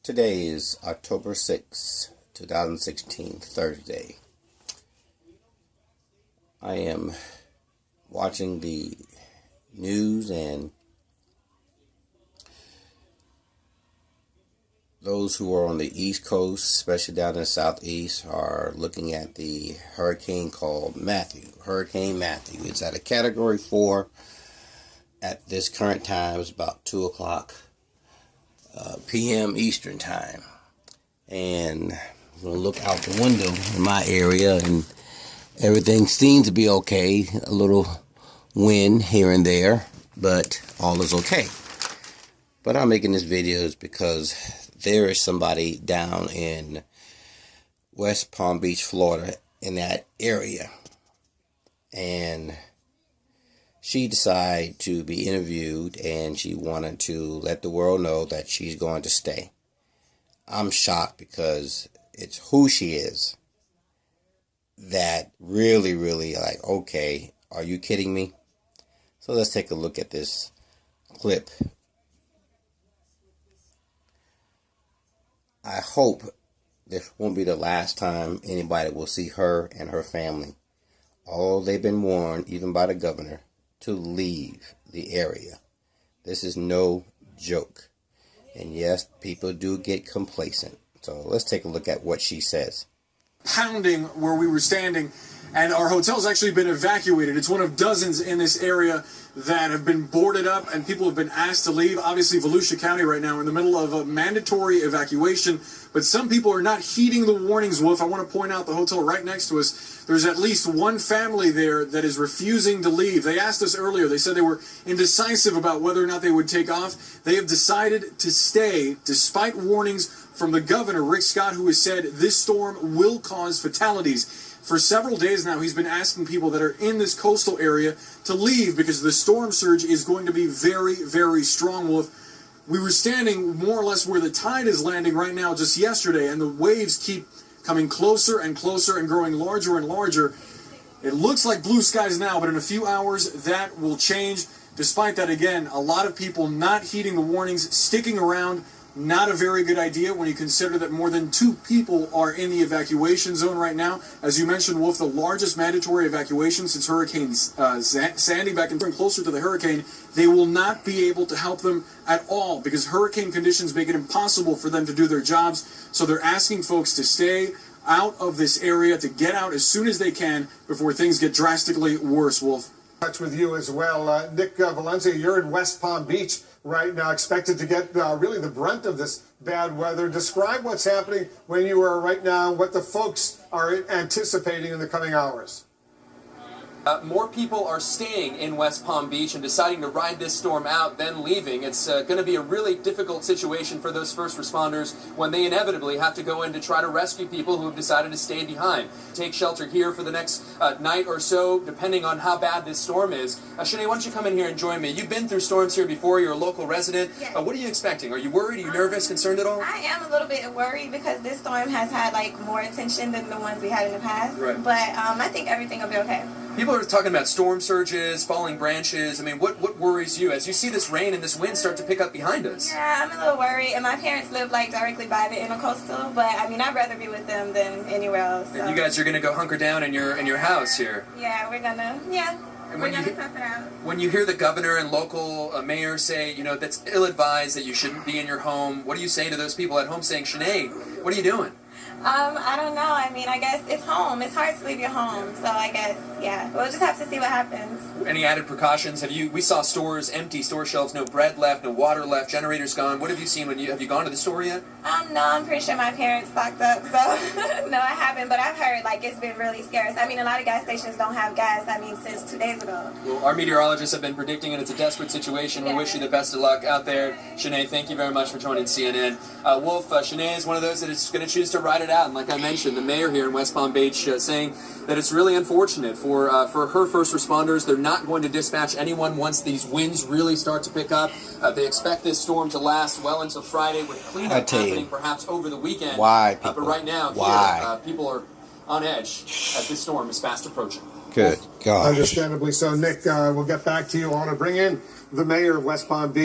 Today is October 6, 2016, Thursday. I am watching the news, and those who are on the East Coast, especially down in the Southeast, are looking at the hurricane called Matthew. Hurricane Matthew. It's at a Category 4 at this current time. It's about 2 o'clock p.m. Eastern Time. And I'm going to look out the window in my area, and everything seems to be okay. A little wind here and there, but all is okay. But I'm making this video because there is somebody down in West Palm Beach, Florida, in that area. And she decided to be interviewed, and she wanted to let the world know that she's going to stay. I'm shocked because it's who she is that really, like, okay, are you kidding me? So let's take a look at this clip. I hope this won't be the last time anybody will see her and her family. Although they've been warned, even by the governor, to leave the area. This is no joke. And yes, people do get complacent. So let's take a look at what she says. Pounding where we were standing, and our hotel's actually been evacuated. It's one of dozens in this area that have been boarded up, and people have been asked to leave. Obviously, Volusia County right now in the middle of a mandatory evacuation, but some people are not heeding the warnings, Wolf. I want to point out the hotel right next to us. There's at least one family there that is refusing to leave. They asked us earlier. They said they were indecisive about whether or not they would take off. They have decided to stay despite warnings from the governor, Rick Scott, who has said this storm will cause fatalities. For several days now, he's been asking people that are in this coastal area to leave because the storm surge is going to be very, very strong, Wolf. We were standing more or less where the tide is landing right now just yesterday, and the waves keep coming closer and closer and growing larger and larger. It looks like blue skies now, but in a few hours, that will change. Despite that, again, a lot of people not heeding the warnings, sticking around. Not a very good idea when you consider that more than 2 people are in the evacuation zone right now. As you mentioned, Wolf, the largest mandatory evacuation since Hurricane Sandy back in closer to the hurricane. They will not be able to help them at all because hurricane conditions make it impossible for them to do their jobs. So they're asking folks to stay out of this area, to get out as soon as they can before things get drastically worse, Wolf. Touch with you as well. Nick Valencia, you're in West Palm Beach right now, expected to get really the brunt of this bad weather. Describe what's happening when you are right now, what the folks are anticipating in the coming hours. More people are staying in West Palm Beach and deciding to ride this storm out than leaving. It's going to be a really difficult situation for those first responders when they inevitably have to go in to try to rescue people who have decided to stay behind. Take shelter here for the next night or so, depending on how bad this storm is. Shanaye, why don't you come in here and join me? You've been through storms here before. You're a local resident. Yes. What are you expecting? Are you worried? Are you nervous? Concerned at all? I am a little bit worried because this storm has had more attention than the ones we had in the past. Right. But I think everything will be okay. People are talking about storm surges, falling branches. I mean, what worries you as you see this rain and this wind start to pick up behind us? Yeah, I'm a little worried. And my parents live directly by the intercoastal, but I mean, I'd rather be with them than anywhere else. So. And you guys are going to go hunker down in your house here. Yeah, we're gonna tough it out. When you hear the governor and local mayor say, that's ill-advised, that you shouldn't be in your home, what do you say to those people at home saying, Shanaye, what are you doing? I don't know. I mean, I guess it's home. It's hard to leave your home. So I guess, yeah, we'll just have to see what happens. Any added precautions? We saw stores, empty store shelves, no bread left, no water left, generators gone. What have you seen have you gone to the store yet? No, I'm pretty sure my parents stocked up, so no, I haven't, but I've heard, it's been really scarce. I mean, a lot of gas stations don't have gas, since 2 days ago. Well, our meteorologists have been predicting it. It's a desperate situation. We wish you the best of luck out there. Shanaye, thank you very much for joining CNN. Wolf, Shanaye is one of those that is going to choose to ride it out, and like I mentioned, the mayor here in West Palm Beach saying that it's really unfortunate for her first responders. They're not going to dispatch anyone once these winds really start to pick up. They expect this storm to last well until Friday, with cleanup happening perhaps over the weekend. Why, people? But right now, here, people are on edge as this storm is fast approaching. Good God. Understandably so. Nick, we'll get back to you. I want to bring in the mayor of West Palm Beach.